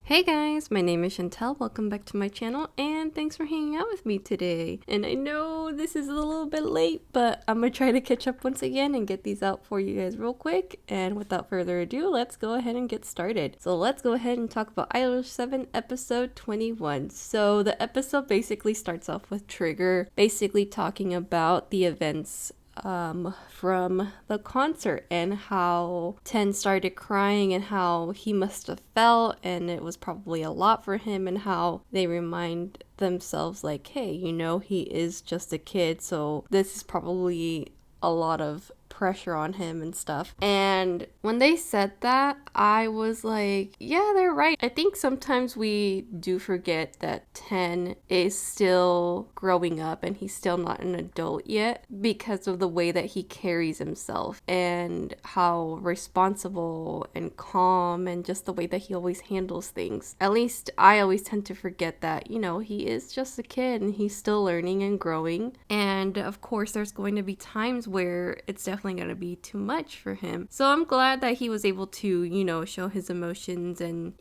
Hey guys, my name is Chantel. Welcome back to my channel and thanks for hanging out with me today. And I know this is a little bit late, but I'm gonna try to catch up once again and get these out for you guys real quick. And without further ado, let's go ahead and get started. So let's go ahead and talk about Idolish7 episode 21. So the episode basically starts off with Trigger basically talking about the events from the concert and how Ten started crying and how he must have felt and it was probably a lot for him, and how they remind themselves like, hey, he is just a kid, so this is probably a lot of pressure on him and stuff. And when they said that, I was like, yeah, they're right. I think sometimes we do forget that Ten is still growing up and he's still not an adult yet because of the way that he carries himself and how responsible and calm and just the way that he always handles things. At least I always tend to forget that, he is just a kid and he's still learning and growing. And of course, there's going to be times where it's definitely going to be too much for him. So I'm glad that he was able to, show his emotions and,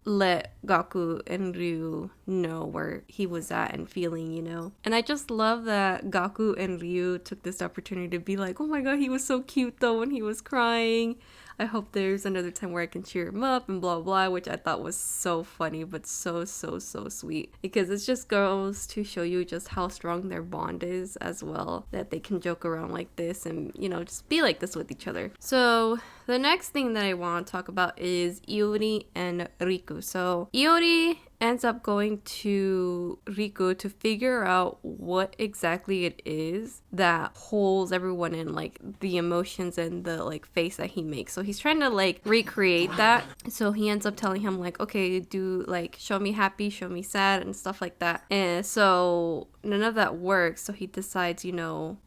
let Gaku and Ryu know where he was at and feeling, And I just love that Gaku and Ryu took this opportunity to be like, oh my god, he was so cute though when he was crying. I hope there's another time where I can cheer him up and blah blah, which I thought was so funny but so sweet, because it just goes to show you just how strong their bond is as well, that they can joke around like this and just be like this with each other. So the next thing that I want to talk about is Iori and Riku. So Iori ends up going to Riku to figure out what exactly it is that holds everyone in, like the emotions and the like face that he makes. So he's trying to like recreate that. So he ends up telling him like, okay, do like show me happy, show me sad and stuff like that. And so none of that works. So he decides,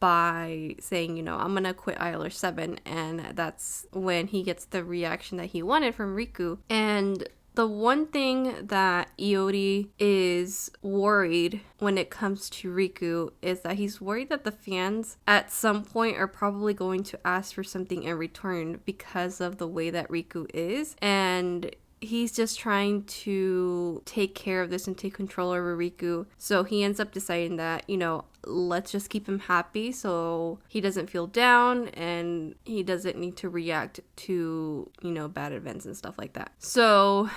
by saying, I'm gonna quit Idolish7, and that's when he gets the reaction that he wanted from Riku. And the one thing that Iori is worried when it comes to Riku is that he's worried that the fans at some point are probably going to ask for something in return because of the way that Riku is. And he's just trying to take care of this and take control over Riku. So he ends up deciding that, let's just keep him happy so he doesn't feel down and he doesn't need to react to, bad events and stuff like that. So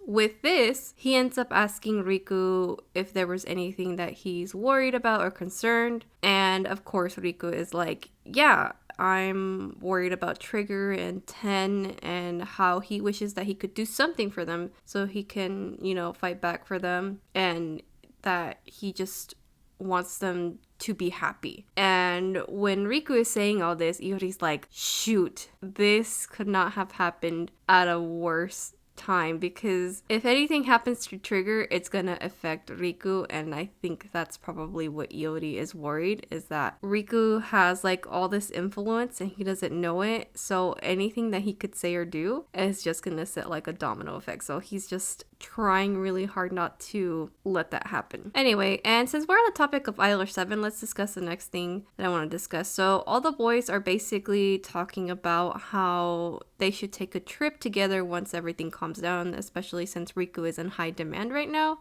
with this, he ends up asking Riku if there was anything that he's worried about or concerned. And of course, Riku is like, yeah, I'm worried about Trigger and Ten and how he wishes that he could do something for them so he can, fight back for them, and that he just wants them to be happy. And when Riku is saying all this, Iori's like, shoot, this could not have happened at a worse time, because if anything happens to Trigger, it's gonna affect Riku. And I think that's probably what Iori is worried, is that Riku has like all this influence and he doesn't know it, so anything that he could say or do is just gonna set like a domino effect. So he's just trying really hard not to let that happen. Anyway, and since we're on the topic of Idolish7, let's discuss the next thing that I want to discuss. So all the boys are basically talking about how they should take a trip together once everything calms down, especially since Riku is in high demand right now.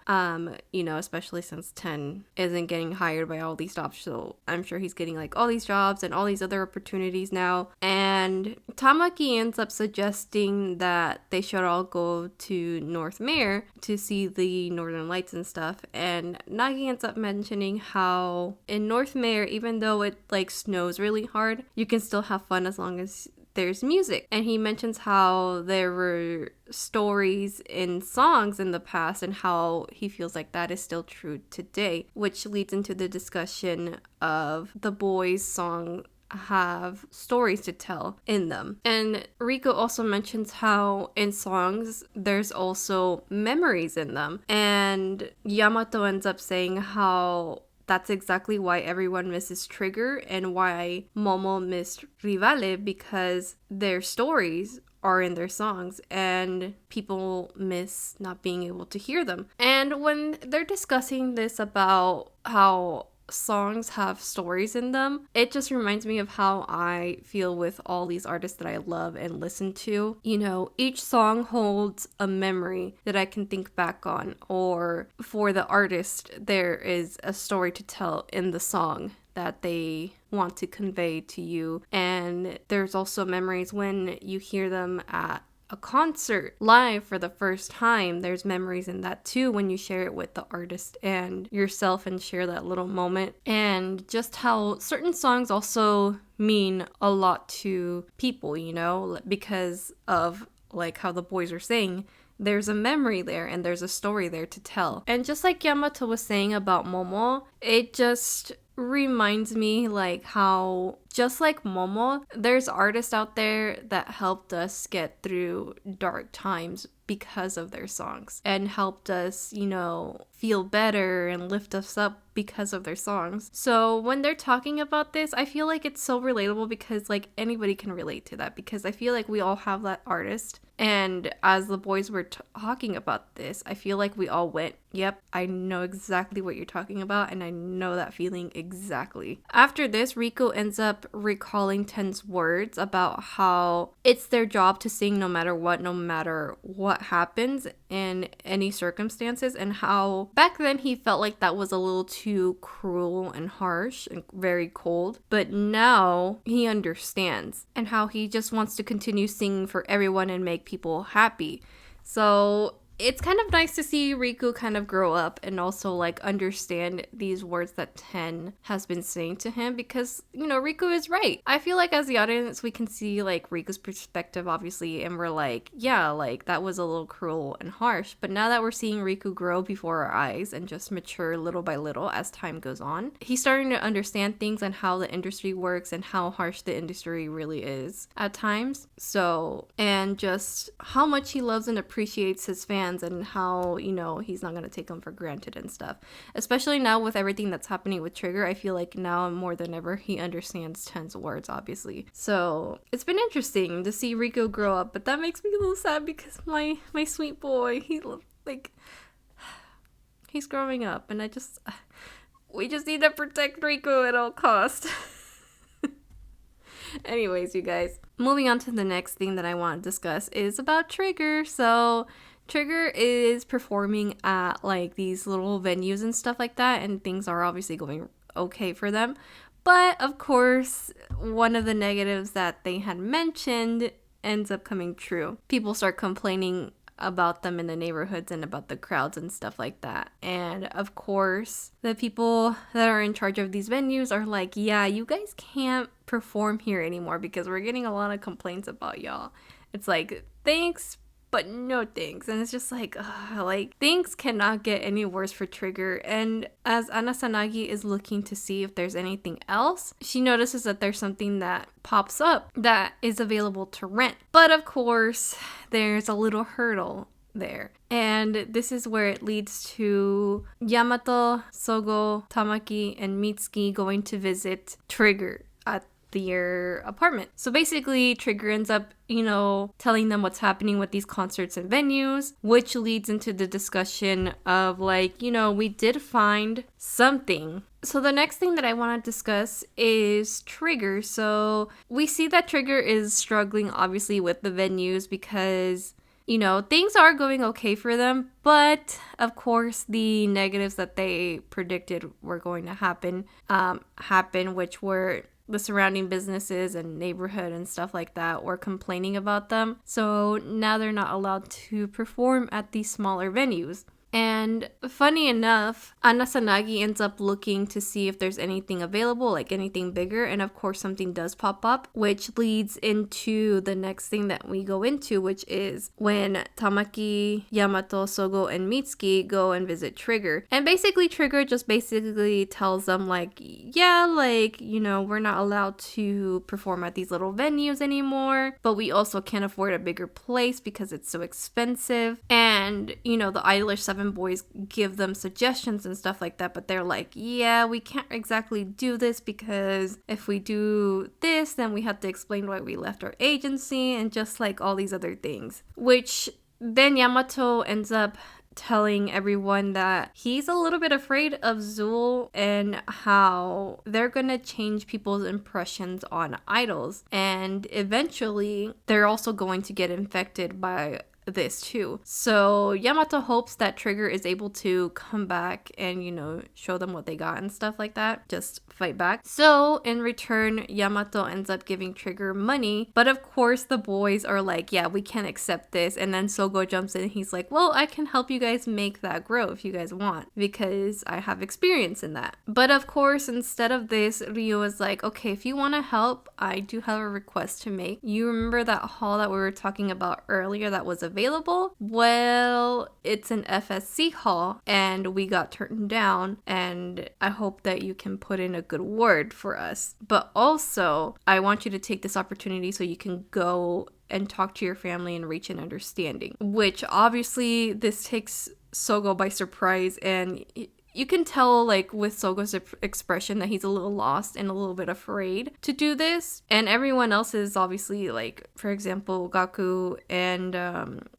Especially since Ten isn't getting hired by all these jobs, so I'm sure he's getting like all these jobs and all these other opportunities now. And Tamaki ends up suggesting that they should all go to North Mare to see the Northern Lights and stuff. And Nagi ends up mentioning how in North Mare, even though it like snows really hard, you can still have fun as long as there's music. And he mentions how there were stories in songs in the past and how he feels like that is still true today, which leads into the discussion of the boys' song have stories to tell in them. And Riku also mentions how in songs there's also memories in them. And Yamato ends up saying how that's exactly why everyone misses Trigger and why Momo missed Rivale, because their stories are in their songs and people miss not being able to hear them. And when they're discussing this about how songs have stories in them, it just reminds me of how I feel with all these artists that I love and listen to. You know, each song holds a memory that I can think back on, or for the artist, there is a story to tell in the song that they want to convey to you. And there's also memories when you hear them at a concert live for the first time. There's memories in that too when you share it with the artist and yourself and share that little moment. And just how certain songs also mean a lot to people, you know, because of like how the boys are saying, there's a memory there and there's a story there to tell. And just like Yamato was saying about Momo, it just reminds me like how, just like Momo, there's artists out there that helped us get through dark times because of their songs, and helped us, you know, feel better and lift us up because of their songs. So when they're talking about this, I feel like it's so relatable, because like anybody can relate to that, because I feel like we all have that artist. And as the boys were talking about this, I feel like we all went, yep, I know exactly what you're talking about, and I know that feeling exactly. After this, Riku ends up recalling Ten's words about how it's their job to sing no matter what happens in any circumstances, and how back then he felt like that was a little too cruel and harsh and very cold, but now he understands, and how he just wants to continue singing for everyone and make people happy. So it's kind of nice to see Riku kind of grow up and also like understand these words that Ten has been saying to him, because, you know, Riku is right. I feel like as the audience, we can see like Riku's perspective, obviously, and we're like, yeah, like that was a little cruel and harsh. But now that we're seeing Riku grow before our eyes and just mature little by little as time goes on, he's starting to understand things and how the industry works and how harsh the industry really is at times. So, and just how much he loves and appreciates his fans, and how, you know, he's not going to take them for granted and stuff. Especially now with everything that's happening with Trigger, I feel like now more than ever he understands Ten's words, obviously. So it's been interesting to see Riku grow up, but that makes me a little sad, because my sweet boy, he's growing up, and we just need to protect Riku at all costs. Anyways, you guys, moving on to the next thing that I want to discuss is about Trigger. So Trigger is performing at like these little venues and stuff like that, and things are obviously going okay for them. But of course, one of the negatives that they had mentioned ends up coming true. People start complaining about them in the neighborhoods and about the crowds and stuff like that. And of course, the people that are in charge of these venues are like, yeah, you guys can't perform here anymore because we're getting a lot of complaints about y'all. It's like, thanks, but no thanks. And it's just like, things cannot get any worse for Trigger. And as Anasanagi is looking to see if there's anything else, she notices that there's something that pops up that is available to rent. But of course, there's a little hurdle there. And this is where it leads to Yamato, Sogo, Tamaki, and Mitsuki going to visit Trigger at their apartment. So basically, Trigger ends up, telling them what's happening with these concerts and venues, which leads into the discussion of we did find something. So the next thing that I want to discuss is Trigger. So we see that Trigger is struggling obviously with the venues because things are going okay for them, but of course the negatives that they predicted were going to happen, which were the surrounding businesses and neighborhood and stuff like that were complaining about them. So now they're not allowed to perform at these smaller venues. And funny enough, Anasanagi ends up looking to see if there's anything available, like anything bigger. And of course, something does pop up, which leads into the next thing that we go into, which is when Tamaki, Yamato, Sogo, and Mitsuki go and visit Trigger. And basically, Trigger just tells them we're not allowed to perform at these little venues anymore, but we also can't afford a bigger place because it's so expensive. And, the Idolish7 boys give them suggestions and stuff like that, but they're like, yeah, we can't exactly do this because if we do this, then we have to explain why we left our agency and just like all these other things, which then Yamato ends up telling everyone that he's a little bit afraid of Zool and how they're gonna change people's impressions on idols. And eventually, they're also going to get infected by this too. So Yamato hopes that Trigger is able to come back and, show them what they got and stuff like that. Just fight back. So in return, Yamato ends up giving Trigger money. But of course, the boys are like, yeah, we can't accept this. And then Sogo jumps in and he's like, well, I can help you guys make that grow if you guys want, because I have experience in that. But of course, instead of this, Ryu is like, okay, if you want to help, I do have a request to make. You remember that hall that we were talking about earlier that was available? Well, it's an FSC hall and we got turned down, and I hope that you can put in a good word for us. But also, I want you to take this opportunity so you can go and talk to your family and reach an understanding. Which obviously this takes Sogo by surprise, and you can tell, like, with Sogo's expression that he's a little lost and a little bit afraid to do this. And everyone else is obviously, like, for example, Gaku and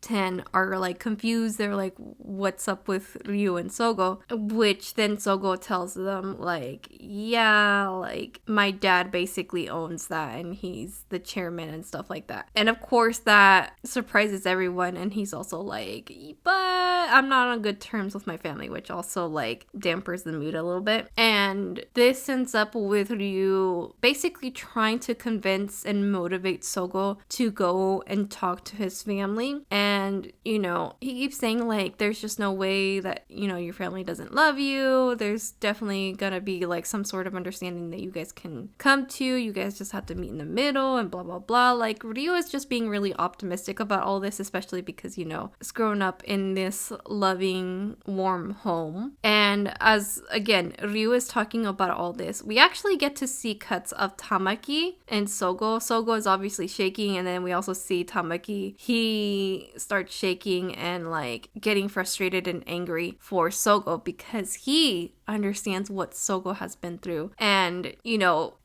Ten are, like, confused. They're like, what's up with Ryu and Sogo? Which then Sogo tells them, like, yeah, like, my dad basically owns that and he's the chairman and stuff like that. And of course, that surprises everyone. And he's also like, but I'm not on good terms with my family, which also, like, dampers the mood a little bit. And this ends up with Ryu basically trying to convince and motivate Sogo to go and talk to his family. And, he keeps saying, like, there's just no way that, your family doesn't love you. There's definitely gonna be, like, some sort of understanding that you guys can come to. You guys just have to meet in the middle and blah, blah, blah. Like, Ryu is just being really optimistic about all this, especially because, it's grown up in this loving, warm home. And as, again, Ryu is talking about all this, we actually get to see cuts of Tamaki and Sogo. Sogo is obviously shaking, and then we also see Tamaki. He starts shaking and, like, getting frustrated and angry for Sogo because he understands what Sogo has been through. And,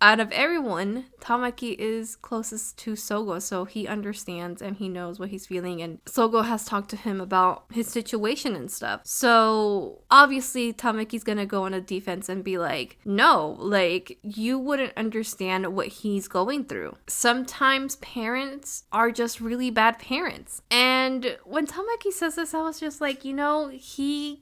out of everyone, Tamaki is closest to Sogo, so he understands and he knows what he's feeling. And Sogo has talked to him about his situation and stuff. So, obviously, Tamaki's gonna go on a defense and be like, no, like, you wouldn't understand what he's going through. Sometimes parents are just really bad parents. And when Tamaki says this, I was just like, he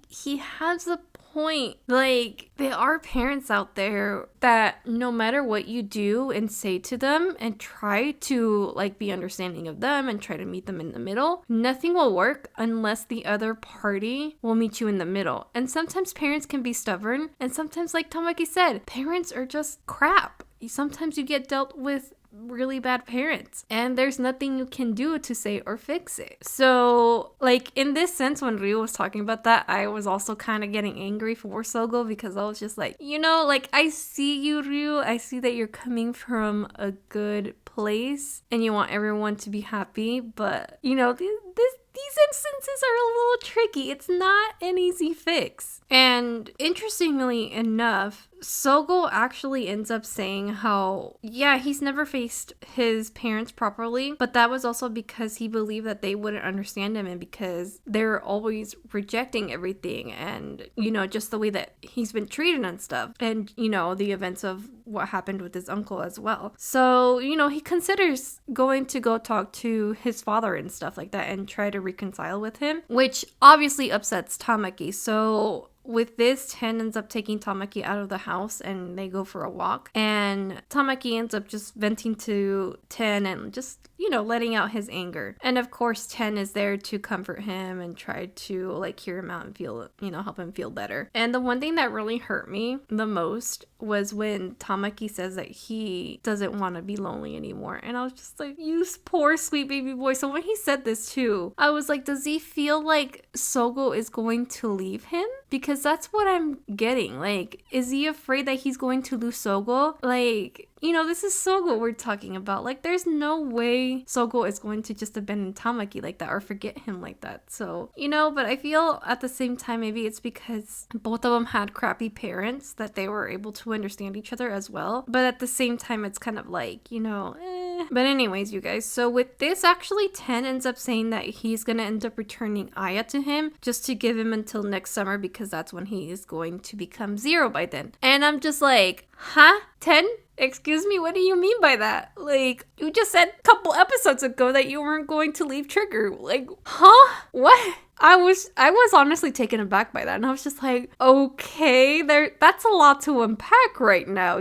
has a point. Like, there are parents out there that no matter what you do and say to them and try to, like, be understanding of them and try to meet them in the middle, nothing will work unless the other party will meet you in the middle. And sometimes parents can be stubborn, and sometimes, like Tamaki said, parents are just crap. Sometimes you get dealt with really bad parents and there's nothing you can do to say or fix it. So, like, in this sense, when Ryu was talking about that, I was also kind of getting angry for Sogo because I was just like, like, I see you, Ryu. I see that you're coming from a good place and you want everyone to be happy, but these instances are a little tricky. It's not an easy fix. And interestingly enough, Sogo actually ends up saying how, yeah, he's never faced his parents properly, but that was also because he believed that they wouldn't understand him and because they're always rejecting everything and, just the way that he's been treated and stuff. And, the events of what happened with his uncle as well. So, he considers going to go talk to his father and stuff like that and try to reconcile with him, which obviously upsets Tamaki. So with this, Ten ends up taking Tamaki out of the house and they go for a walk. And Tamaki ends up just venting to Ten and just, letting out his anger. And of course, Ten is there to comfort him and try to, like, hear him out and feel, help him feel better. And the one thing that really hurt me the most was when Tamaki says that he doesn't want to be lonely anymore. And I was just like, you poor sweet baby boy. So when he said this too, I was like, does he feel like Sogo is going to leave him? Because that's what I'm getting. Like, is he afraid that he's going to lose Sogo? Like, this is Sogo we're talking about. Like, there's no way Sogo is going to just abandon Tamaki like that or forget him like that. So, but I feel at the same time, maybe it's because both of them had crappy parents that they were able to understand each other as well. But at the same time, it's kind of like, But anyways, you guys, so with this, actually, Ten ends up saying that he's going to end up returning Aya to him just to give him until next summer because that's when he is going to become Zero by then. And I'm just like, huh? 10? Excuse me, what do you mean by that? Like, you just said a couple episodes ago that you weren't going to leave Trigger. Like, huh? What? I was honestly taken aback by that, and I was just like, okay, that's a lot to unpack right now,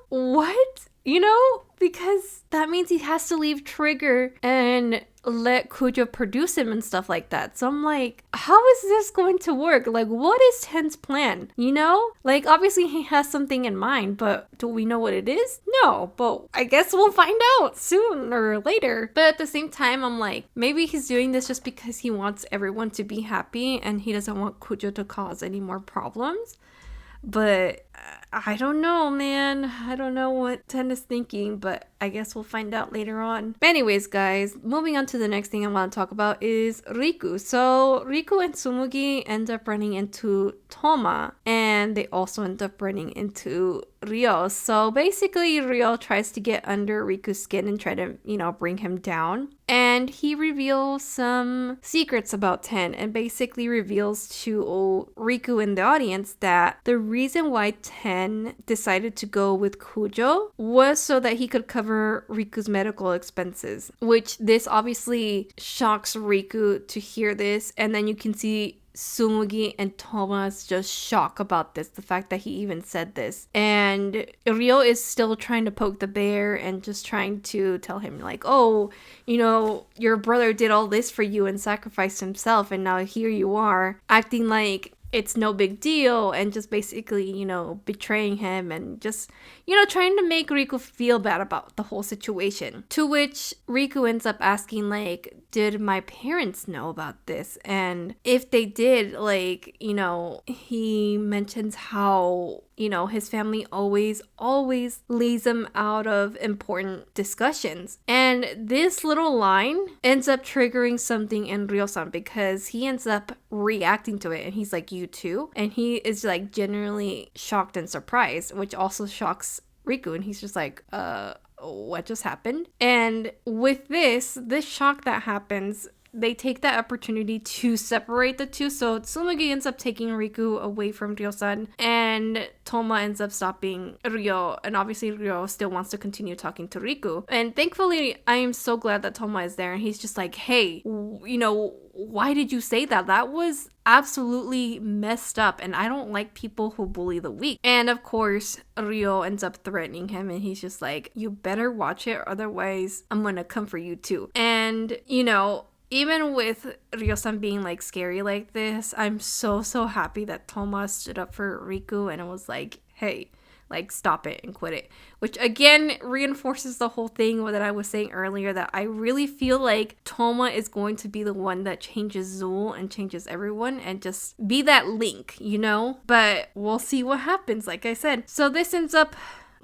What? Because that means he has to leave Trigger and let Kujo produce him and stuff like that. So I'm like, how is this going to work? Like, what is Ten's plan? Like, obviously he has something in mind, but do we know what it is? No, but I guess we'll find out sooner or later. But at the same time, I'm like, maybe he's doing this just because he wants everyone to be happy and he doesn't want Kujo to cause any more problems. But I don't know, man. I don't know what Ten is thinking, but I guess we'll find out later on. Anyways, guys, moving on to the next thing I want to talk about is Riku. So Riku and Tsumugi end up running into Toma, and they also end up running into Ryo. So basically, Ryo tries to get under Riku's skin and try to, bring him down. And he reveals some secrets about Ten and basically reveals to Riku in the audience that the reason why Ten decided to go with Kujo was so that he could cover Riku's medical expenses, which this obviously shocks Riku to hear this. And then you can see Tsumugi and Thomas just shocked about this, the fact that he even said this. And Ryo is still trying to poke the bear and just trying to tell him like, oh, your brother did all this for you and sacrificed himself, and now here you are acting like it's no big deal and just basically, betraying him and just, trying to make Riku feel bad about the whole situation. To which Riku ends up asking, like, did my parents know about this? And if they did, like, he mentions how, his family always leaves him out of important discussions. And this little line ends up triggering something in Ryo-san because he ends up reacting to it and he's like, you too? And he is like genuinely shocked and surprised, which also shocks Riku, and he's just like, what just happened? And with this shock that happens, they take that opportunity to separate the two. So Tsumugi ends up taking Riku away from Ryo-san, and Toma ends up stopping Ryo. And obviously Ryo still wants to continue talking to Riku. And thankfully, I am so glad that Toma is there. And he's just like, hey, why did you say that? That was absolutely messed up, and I don't like people who bully the weak. And of course, Ryo ends up threatening him, and he's just like, you better watch it, otherwise I'm gonna come for you too. And, even with Ryo-san being like scary like this, I'm so happy that Toma stood up for Riku and it was like, hey, like, stop it and quit it. Which again reinforces the whole thing that I was saying earlier, that I really feel like Toma is going to be the one that changes Zool and changes everyone and just be that link, But we'll see what happens, like I said. So this ends up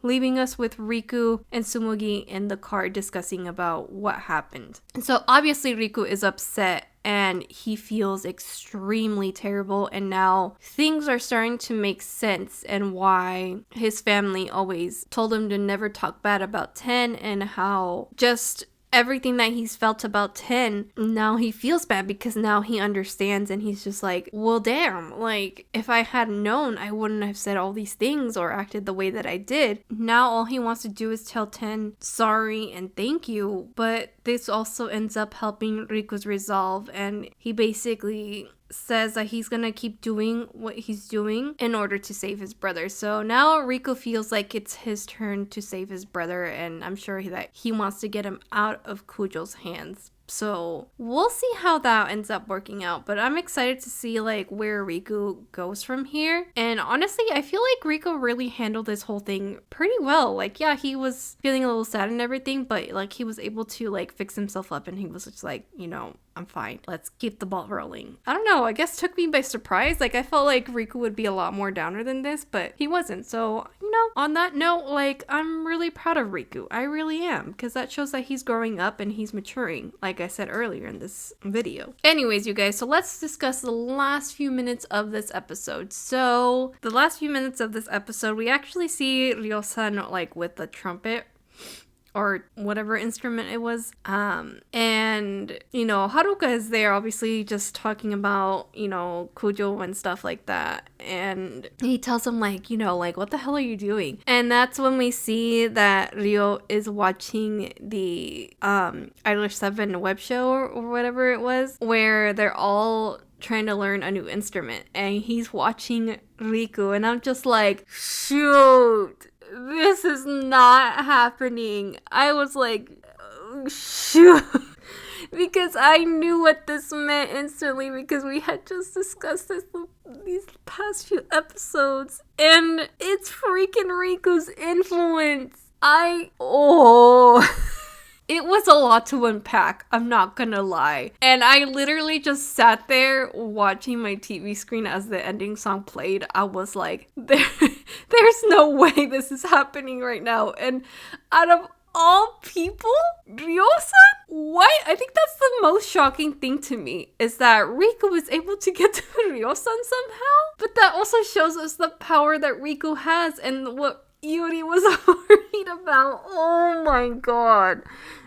leaving us with Riku and Tsumugi in the car discussing about what happened. And so obviously Riku is upset and he feels extremely terrible, and now things are starting to make sense and why his family always told him to never talk bad about Ten, and how just everything that he's felt about Ten, now he feels bad because now he understands, and he's just like, well, damn, like, if I had known, I wouldn't have said all these things or acted the way that I did. Now all he wants to do is tell Ten sorry and thank you, but this also ends up helping Riku's resolve, and he basically says that he's gonna keep doing what he's doing in order to save his brother. So now Riku feels like it's his turn to save his brother, and I'm sure that he wants to get him out of Kujo's hands. So we'll see how that ends up working out. But I'm excited to see like where Riku goes from here. And honestly, I feel like Riku really handled this whole thing pretty well. Like, yeah, he was feeling a little sad and everything, but like he was able to like fix himself up, and he was just like, you know, I'm fine. Let's keep the ball rolling. I don't know. I guess took me by surprise. Like, I felt like Riku would be a lot more downer than this, but he wasn't. So, you know, on that note, like, I'm really proud of Riku. I really am, because that shows that he's growing up and he's maturing, like I said earlier in this video. Anyways, you guys, so let's discuss the last few minutes of this episode. So, the last few minutes of this episode, we actually see Ryo-san, like, with the trumpet, or whatever instrument it was. And, you know, Haruka is there, obviously, just talking about, you know, Kujo and stuff like that. And he tells him, like, you know, like, what the hell are you doing? And that's when we see that Ryo is watching the Idolish7 web show or whatever it was, where they're all trying to learn a new instrument. And he's watching Riku, and I'm just like, shoot, this is not happening. I was like, oh, shoot. Because I knew what this meant instantly, because we had just discussed this these past few episodes. And it's freaking Riku's influence. It was a lot to unpack, I'm not gonna lie. And I literally just sat there watching my TV screen as the ending song played. I was like, there's no way this is happening right now. And out of all people, Ryo-san? What? I think that's the most shocking thing to me, is that Riku was able to get to Ryo-san somehow. But that also shows us the power that Riku has and what Yuri was worried about. Oh my god.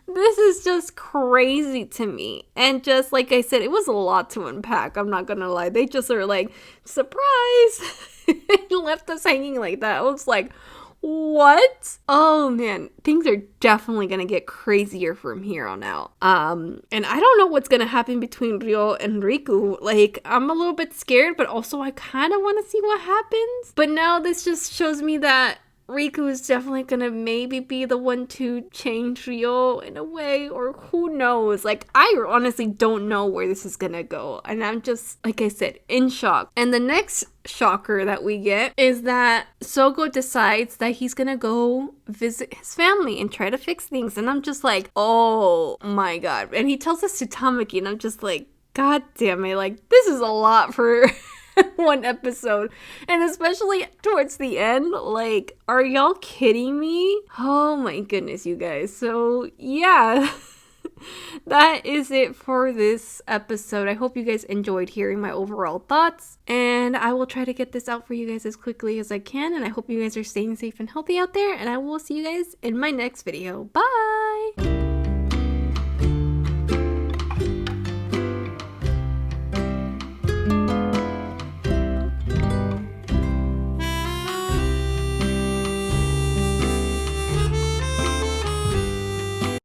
This is just crazy to me. And just like I said, it was a lot to unpack. I'm not gonna lie. They just are like, surprise! Left us hanging like that. I was like, what? Oh man, things are definitely gonna get crazier from here on out. And I don't know what's gonna happen between Ryo and Riku. Like, I'm a little bit scared, but also I kind of want to see what happens. But now this just shows me that Riku is definitely gonna maybe be the one to change Ryo in a way, or who knows. Like, I honestly don't know where this is gonna go, and I'm just, like I said, in shock. And the next shocker that we get is that Sogo decides that he's gonna go visit his family and try to fix things, and I'm just like, oh my god. And he tells us to Tamaki, and I'm just like, god damn it, like, this is a lot for one episode, and especially towards the end. Like, are y'all kidding me? Oh my goodness, you guys. So yeah, that is it for this episode. I hope you guys enjoyed hearing my overall thoughts, and I will try to get this out for you guys as quickly as I can, and I hope you guys are staying safe and healthy out there, and I will see you guys in my next video. Bye!